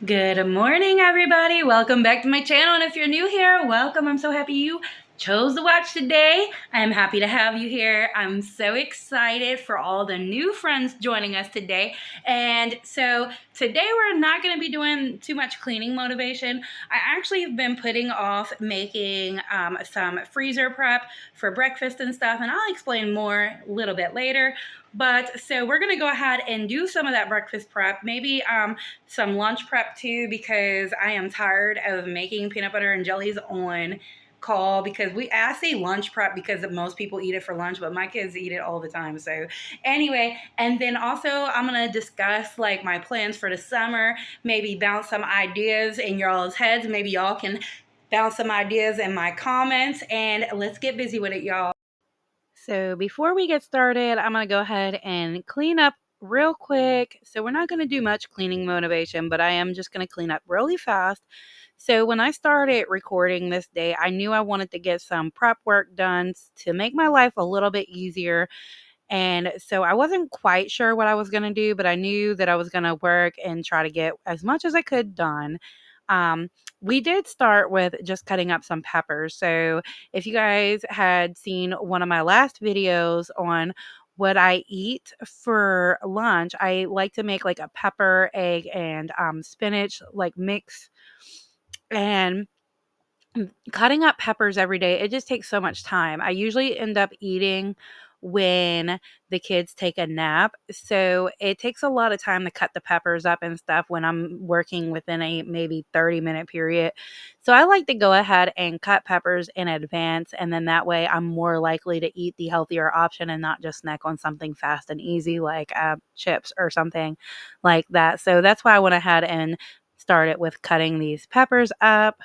Good morning, everybody. Welcome back to my channel. And if you're new here, welcome. I'm so happy you chose to watch today. I'm happy to have you here. I'm so excited for all the new friends joining us today. And so today we're not going to be doing too much cleaning motivation. I actually have been putting off making some freezer prep for breakfast and stuff, and I'll explain more a little bit later. But so we're going to go ahead and do some of that breakfast prep, maybe some lunch prep too, because I am tired of making peanut butter and jellies on call, because I say lunch prep because most people eat it for lunch, but my kids eat it all the time. So anyway, and then also I'm going to discuss like my plans for the summer, maybe bounce some ideas in y'all's heads. Maybe y'all can bounce some ideas in my comments, and let's get busy with it, y'all. So before we get started, I'm going to go ahead and clean up real quick. So we're not going to do much cleaning motivation, but I am just going to clean up really fast. So when I started recording this day, I knew I wanted to get some prep work done to make my life a little bit easier. And so I wasn't quite sure what I was going to do, but I knew that I was going to work and try to get as much as I could done. Um, we did start with just cutting up some peppers. So if you guys had seen one of my last videos on what I eat for lunch, I like to make like a pepper, egg, and spinach like mix. And cutting up peppers every day, it just takes so much time. I usually end up eating when the kids take a nap. So it takes a lot of time to cut the peppers up and stuff when I'm working within a maybe 30-minute period. So I like to go ahead and cut peppers in advance. And then that way I'm more likely to eat the healthier option and not just snack on something fast and easy like chips or something like that. So that's why I went ahead and started with cutting these peppers up.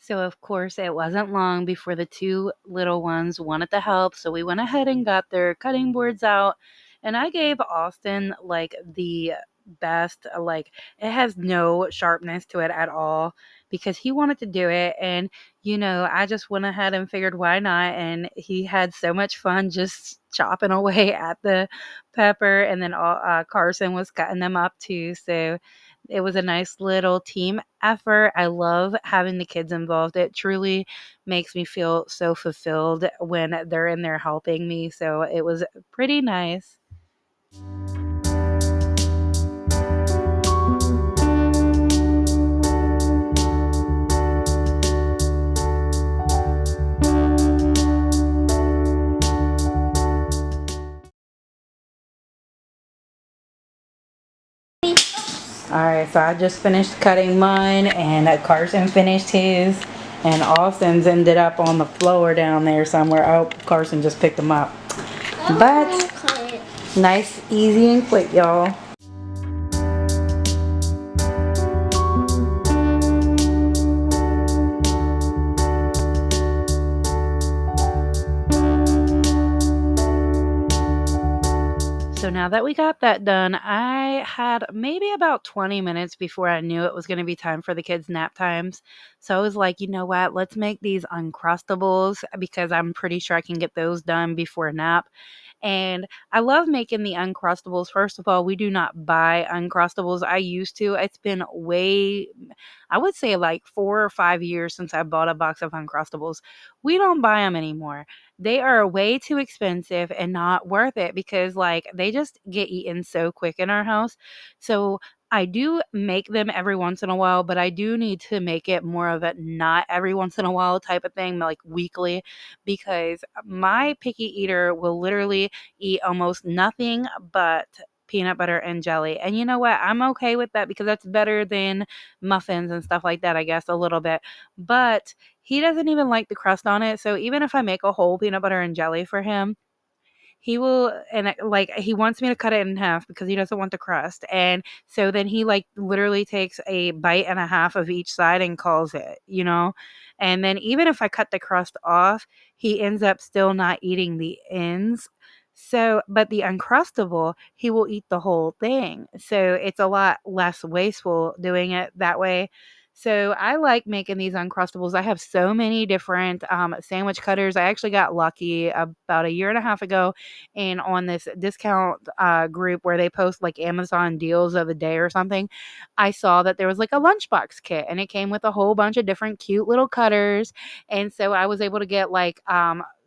So, of course, it wasn't long before the two little ones wanted to help. So, we went ahead and got their cutting boards out. And I gave Austin like the best, like, it has no sharpness to it at all because he wanted to do it. And, I just went ahead and figured why not. And he had so much fun just chopping away at the pepper. And then Carson was cutting them up too. So, it was a nice little team effort. I love having the kids involved. It truly makes me feel so fulfilled when they're in there helping me. So it was pretty nice. All right, so I just finished cutting mine, and Carson finished his, and Austin's ended up on the floor down there somewhere. Oh, Carson just picked them up. But nice, easy, and quick, y'all. So now that we got that done, I had maybe about 20 minutes before I knew it was going to be time for the kids' nap times. So I was like, you know what? Let's make these Uncrustables because I'm pretty sure I can get those done before nap. And I love making the Uncrustables. First of all, we do not buy Uncrustables. I used to. It's been I would say like 4 or 5 years since I bought a box of Uncrustables. We don't buy them anymore. They are way too expensive and not worth it because like they just get eaten so quick in our house. So I do make them every once in a while, but I do need to make it more of a not every once in a while type of thing, like weekly, because my picky eater will literally eat almost nothing but peanut butter and jelly. And you know what? I'm okay with that because that's better than muffins and stuff like that, I guess, a little bit. But he doesn't even like the crust on it. So even if I make a whole peanut butter and jelly for him, he will, and like he wants me to cut it in half because he doesn't want the crust. And so then he like literally takes a bite and a half of each side and calls it. And then even if I cut the crust off, he ends up still not eating the ends. So, but the Uncrustable, he will eat the whole thing. So it's a lot less wasteful doing it that way. So I like making these Uncrustables. I have so many different sandwich cutters. I actually got lucky about a year and a half ago, and on this discount group where they post like Amazon deals of the day or something, I saw that there was like a lunchbox kit, and it came with a whole bunch of different cute little cutters. And so I was able to get like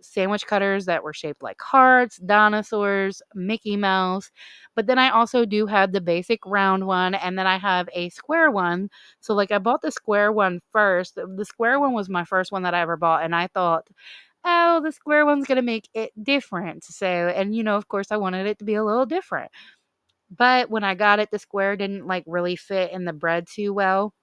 sandwich cutters that were shaped like hearts, dinosaurs, Mickey Mouse. But then I also do have the basic round one, and then I have a square one. So like I bought the square one first. The square one was my first one that I ever bought, and I thought, oh, the square one's gonna make it different. So, and of course, I wanted it to be a little different. But when I got it, the square didn't like really fit in the bread too well.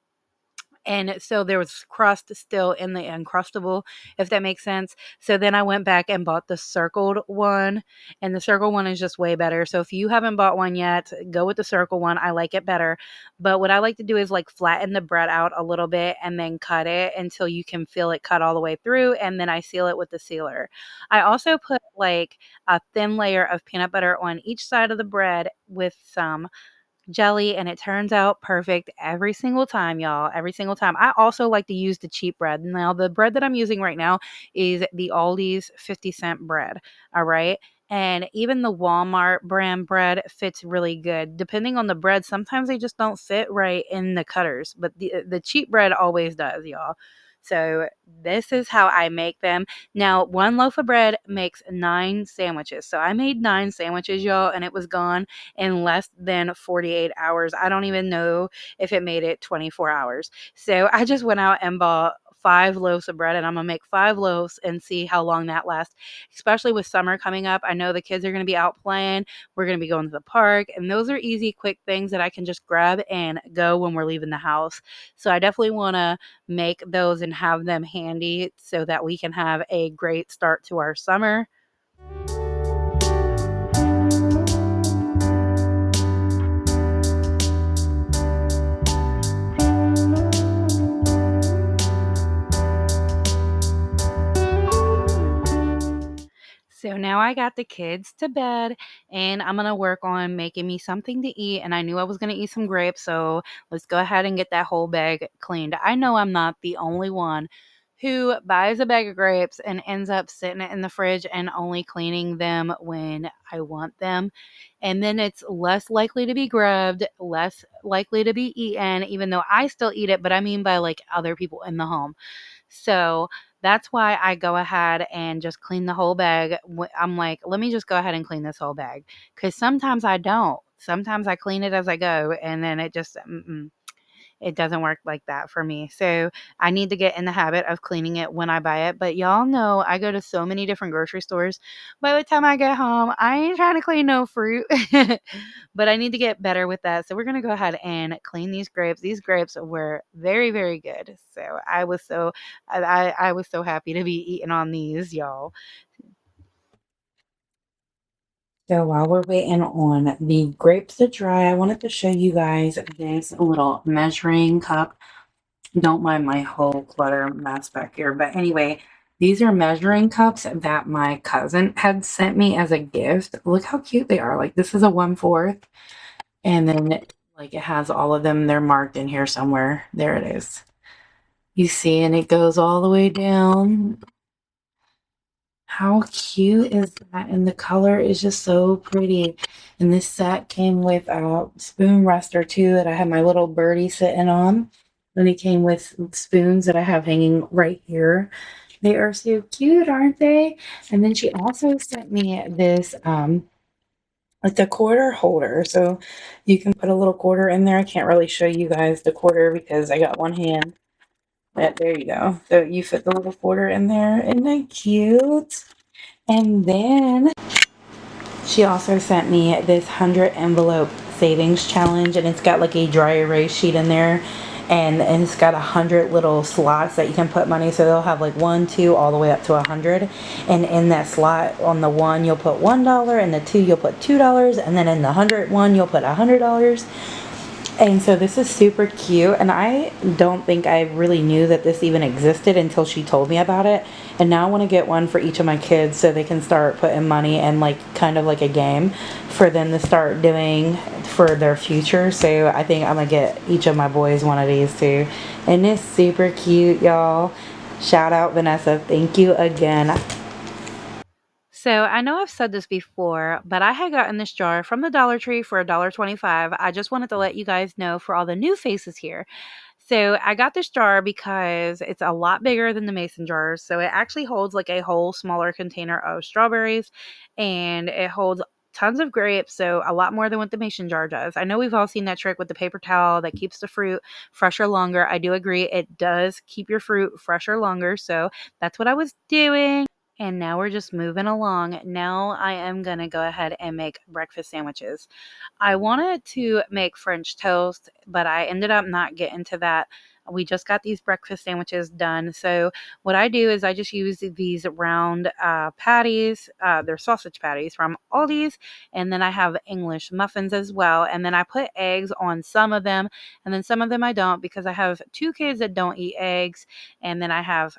And so there was crust still in the Uncrustable, if that makes sense. So then I went back and bought the circled one, and the circle one is just way better. So if you haven't bought one yet, go with the circle one. I like it better. But what I like to do is like flatten the bread out a little bit and then cut it until you can feel it cut all the way through, and then I seal it with the sealer. I also put like a thin layer of peanut butter on each side of the bread with some jelly, and it turns out perfect every single time, y'all. Every single time. I also like to use the cheap bread. Now, the bread that I'm using right now is the Aldi's 50-cent bread. All right. And even the Walmart brand bread fits really good. Depending on the bread, sometimes they just don't fit right in the cutters, but the cheap bread always does, y'all. So this is how I make them. Now, one loaf of bread makes 9 sandwiches. So I made 9 sandwiches, y'all, and it was gone in less than 48 hours. I don't even know if it made it 24 hours. So I just went out and bought 5 loaves of bread, and I'm gonna make 5 loaves and see how long that lasts. Especially with summer coming up, I know the kids are gonna be out playing. We're gonna be going to the park, and those are easy, quick things that I can just grab and go when we're leaving the house. So I definitely want to make those and have them handy so that we can have a great start to our summer. So now I got the kids to bed, and I'm going to work on making me something to eat. And I knew I was going to eat some grapes. So let's go ahead and get that whole bag cleaned. I know I'm not the only one who buys a bag of grapes and ends up sitting it in the fridge and only cleaning them when I want them. And then it's less likely to be grabbed, less likely to be eaten, even though I still eat it, but I mean by like other people in the home. So that's why I go ahead and just clean the whole bag. I'm like, let me just go ahead and clean this whole bag. Because sometimes I don't. Sometimes I clean it as I go, and then it just, it doesn't work like that for me. So I need to get in the habit of cleaning it when I buy it. But y'all know I go to so many different grocery stores. By the time I get home, I ain't trying to clean no fruit. But I need to get better with that. So we're gonna go ahead and clean these grapes. These grapes were very, very good. So I was so happy to be eating on these, y'all. So while we're waiting on the grapes to dry, I wanted to show you guys this little measuring cup. Don't mind my whole clutter mess back here. But anyway, these are measuring cups that my cousin had sent me as a gift. Look how cute they are. Like this is a 1/4. And then like it has all of them. They're marked in here somewhere. There it is. You see, and it goes all the way down. How cute is that? And the color is just so pretty. And this set came with a spoon rester too that I have my little birdie sitting on. And it came with spoons that I have hanging right here. They are so cute, aren't they? And then she also sent me this like the quarter holder. So you can put a little quarter in there. I can't really show you guys the quarter because I got one hand. But there you go. So you fit the little quarter in there. Isn't that cute? And then she also sent me this 100 envelope savings challenge, and it's got like a dry erase sheet in there. and it's got 100 little slots that you can put money. So they'll have like 1, 2, all the way up to 100. And in that slot, on the 1 you'll put $1, and the 2 you'll put $2, and then in the 101 you'll put $100. And so this is super cute, and I don't think I really knew that this even existed until she told me about it. And now I want to get one for each of my kids so they can start putting money in, like kind of like a game for them to start doing for their future. So I think I'm gonna get each of my boys one of these too. And it's super cute, y'all. Shout out Vanessa, thank you again. So I know I've said this before, but I had gotten this jar from the Dollar Tree for $1.25. I just wanted to let you guys know for all the new faces here. So I got this jar because it's a lot bigger than the mason jars. So it actually holds like a whole smaller container of strawberries, and it holds tons of grapes, so a lot more than what the mason jar does. I know we've all seen that trick with the paper towel that keeps the fruit fresher longer. I do agree, it does keep your fruit fresher longer. So that's what I was doing. And now we're just moving along. Now I am going to go ahead and make breakfast sandwiches. I wanted to make French toast, but I ended up not getting to that. We just got these breakfast sandwiches done. So what I do is I just use these round patties. They're sausage patties from Aldi's. And then I have English muffins as well. And then I put eggs on some of them. And then some of them I don't, because I have 2 kids that don't eat eggs. And then I have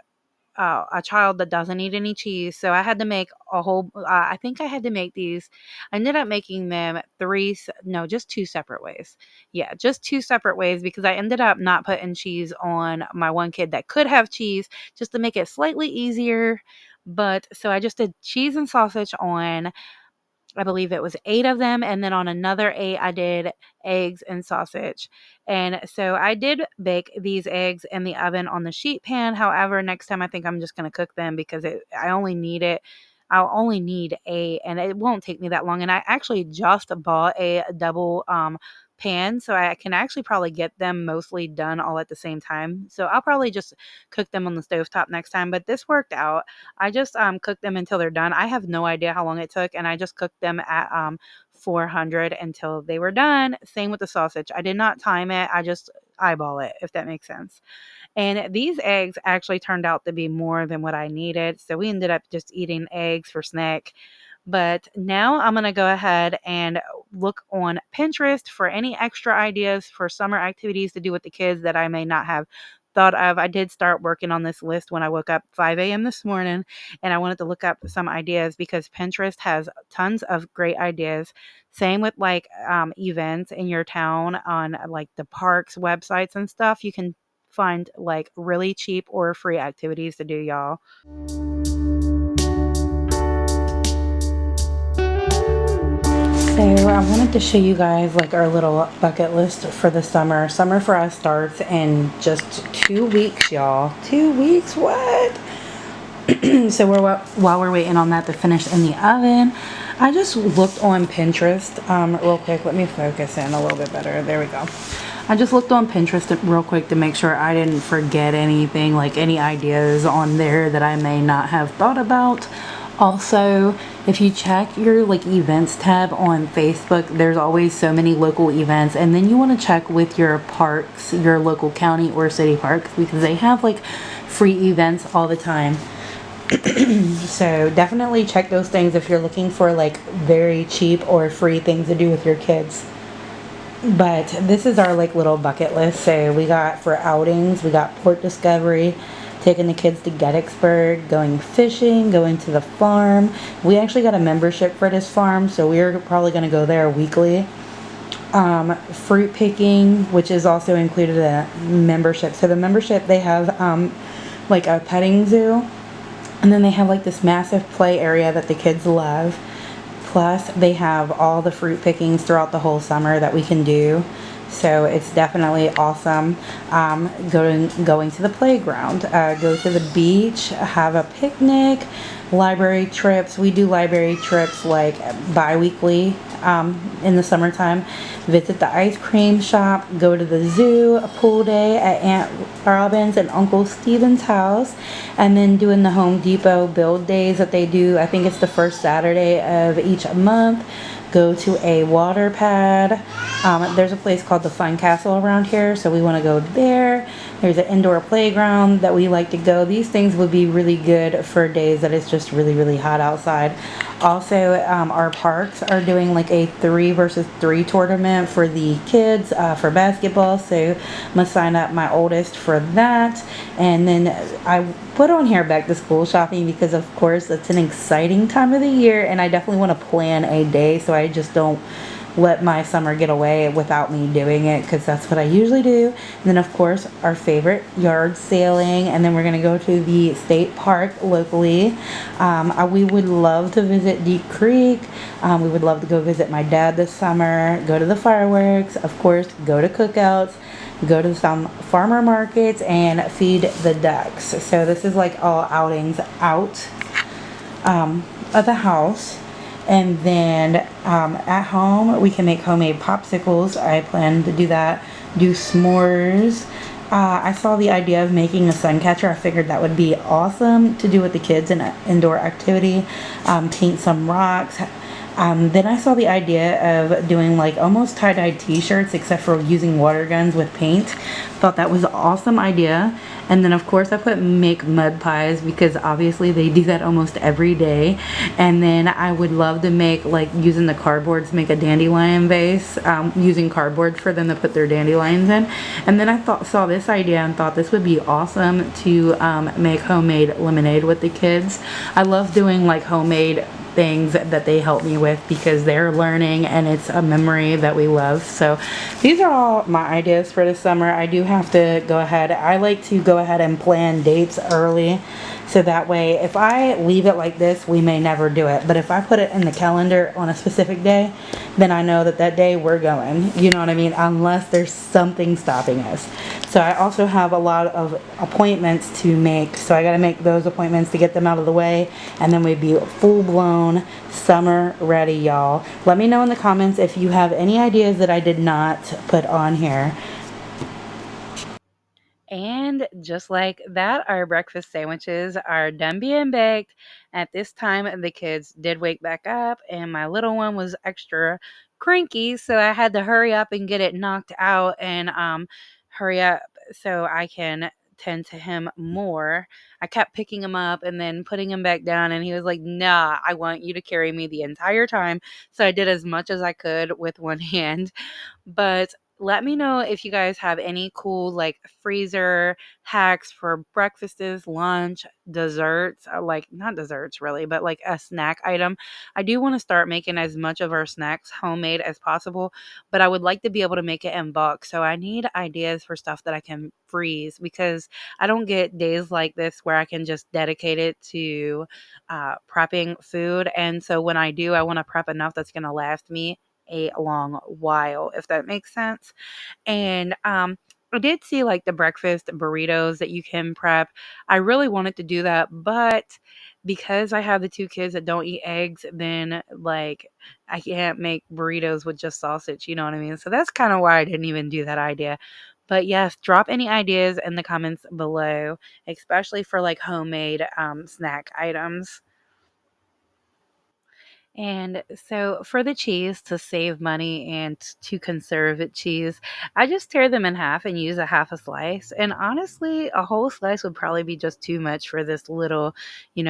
a child that doesn't eat any cheese. So I had to make a whole, I think I had to make these. I ended up making them just 2 separate ways. Yeah, just 2 separate ways, because I ended up not putting cheese on my one kid that could have cheese, just to make it slightly easier. But so I just did cheese and sausage on, I believe it was 8 of them. And then on another 8, I did eggs and sausage. And so I did bake these eggs in the oven on the sheet pan. However, next time I think I'm just going to cook them, because I'll only need 8, and it won't take me that long. And I actually just bought a double pan, so I can actually probably get them mostly done all at the same time. So I'll probably just cook them on the stovetop next time. But this worked out. I just cooked them until they're done. I have no idea how long it took, and I just cooked them at 400 until they were done. Same with the sausage. I did not time it. I just eyeball it, if that makes sense. And these eggs actually turned out to be more than what I needed. So we ended up just eating eggs for snack. But now I'm going to go ahead and look on Pinterest for any extra ideas for summer activities to do with the kids that I may not have thought of. I did start working on this list when I woke up 5 a.m. this morning, and I wanted to look up some ideas because Pinterest has tons of great ideas. Same with like events in your town on like the parks websites and stuff. You can find like really cheap or free activities to do, y'all. So I wanted to show you guys like our little bucket list for the summer. Summer for us starts in just 2 weeks, y'all. 2 weeks, what? So while we're waiting on that to finish in the oven, I just looked on Pinterest real quick. Let me focus in a little bit better. There we go. I just looked on Pinterest real quick to make sure I didn't forget anything, like any ideas on there that I may not have thought about. Also, if you check your like events tab on Facebook, there's always so many local events, and then you want to check with your parks, your local county or city parks, because they have like free events all the time. So definitely check those things if you're looking for like very cheap or free things to do with your kids. But this is our like little bucket list. So we got for outings, we got Port Discovery, taking the kids to Gettysburg, going fishing, going to the farm. We actually got a membership for this farm, so we're probably going to go there weekly. Fruit picking, which is also included in a membership. So the membership, they have like a petting zoo, and then they have like this massive play area that the kids love. Plus they have all the fruit pickings throughout the whole summer that we can do. So it's definitely awesome. Going to the playground, go to the beach, have a picnic, library trips. We do library trips like bi-weekly in the summertime. Visit the ice cream shop, go to the zoo, a pool day at Aunt Robin's and Uncle Steven's house, and then doing the Home Depot build days that they do. I think it's the first Saturday of each month. go to a water pad. There's a place called the Fun Castle around here, so we want to go there. There's an indoor playground that we like to go. These things would be really good for days that it's just really, really hot outside. Also, our parks are doing like a 3 versus 3 tournament for the kids for basketball, so I'm gonna sign up my oldest for that. And then I put on here back to school shopping because, of course, it's an exciting time of the year, and I definitely want to plan a day so I just don't let my summer get away without me doing it, because that's what I usually do. And then, of course, our favorite, yard sailing, and then we're going to go to the state park locally. We would love to visit Deep Creek. We would love to go visit my dad this summer, go to the fireworks, of course, go to cookouts, go to some farmer markets, and feed the ducks. So this is like all outings out of the house. And then at home, we can make homemade popsicles. I plan to do that. Do s'mores. I saw the idea of making a sun catcher. I figured that would be awesome to do with the kids in an indoor activity. Paint some rocks. Then I saw the idea of doing like almost tie-dye t-shirts, except for using water guns with paint. Thought that was an awesome idea. And then, of course, I put make mud pies because obviously they do that almost every day. And then I would love to make, like, using the cardboard to make a dandelion vase, using cardboard for them to put their dandelions in. And then I saw this idea and thought this would be awesome to make homemade lemonade with the kids. I love doing like homemade things that they help me with because they're learning and it's a memory that we love. So these are all my ideas for the summer. I do have to go ahead. I like to go ahead and plan dates early, so that way if I leave it like this, we may never do it. But if I put it in the calendar on a specific day, then I know that that day we're going. You know what I mean? Unless there's something stopping us. So I also have a lot of appointments to make. So I got to make those appointments to get them out of the way. And then we'd be full-blown summer ready, y'all. Let me know in the comments if you have any ideas that I did not put on here. And just like that, our breakfast sandwiches are done being baked. At this time, the kids did wake back up, and my little one was extra cranky, so I had to hurry up and get it knocked out and hurry up so I can tend to him more. I kept picking him up and then putting him back down, and he was like, "Nah, I want you to carry me the entire time." So I did as much as I could with one hand. But let me know if you guys have any cool like freezer hacks for breakfasts, lunch, desserts, like not desserts really, but like a snack item. I do want to start making as much of our snacks homemade as possible, but I would like to be able to make it in bulk. So I need ideas for stuff that I can freeze because I don't get days like this where I can just dedicate it to prepping food. And so when I do, I want to prep enough that's going to last me a long while, if that makes sense. And I did see like the breakfast burritos that you can prep. I really wanted to do that, but because I have the two kids that don't eat eggs, then like I can't make burritos with just sausage, you know what I mean? So that's kind of why I didn't even do that idea. But yes, drop any ideas in the comments below, especially for like homemade snack items. And so for the cheese, to save money and to conserve cheese, I just tear them in half and use a half a slice. And honestly, a whole slice would probably be just too much for this little,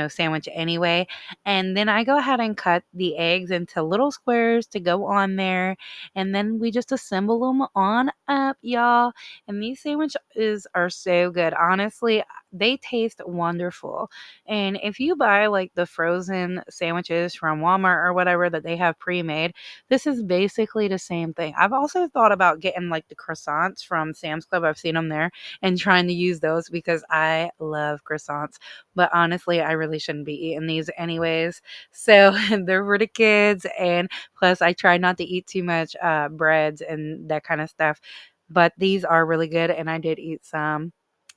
sandwich anyway. And then I go ahead and cut the eggs into little squares to go on there. And then we just assemble them on up, y'all. And these sandwiches are so good. Honestly, they taste wonderful. And if you buy like the frozen sandwiches from Walmart or whatever that they have pre-made, this is basically the same thing. I've also thought about getting like the croissants from Sam's Club. I've seen them there and trying to use those because I love croissants. But honestly, I really shouldn't be eating these anyways. So they're for the kids. And plus, I try not to eat too much breads and that kind of stuff. But these are really good. And I did eat some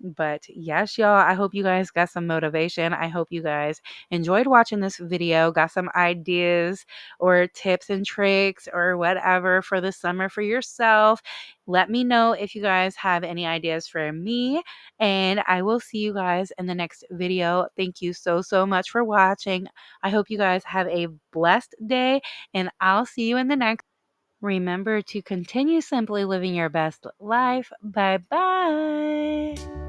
But yes, y'all, I hope you guys got some motivation. I hope you guys enjoyed watching this video, got some ideas or tips and tricks or whatever for the summer for yourself. Let me know if you guys have any ideas for me, and I will see you guys in the next video. Thank you so, so much for watching. I hope you guys have a blessed day, and I'll see you in the next. Remember to continue simply living your best life. Bye bye.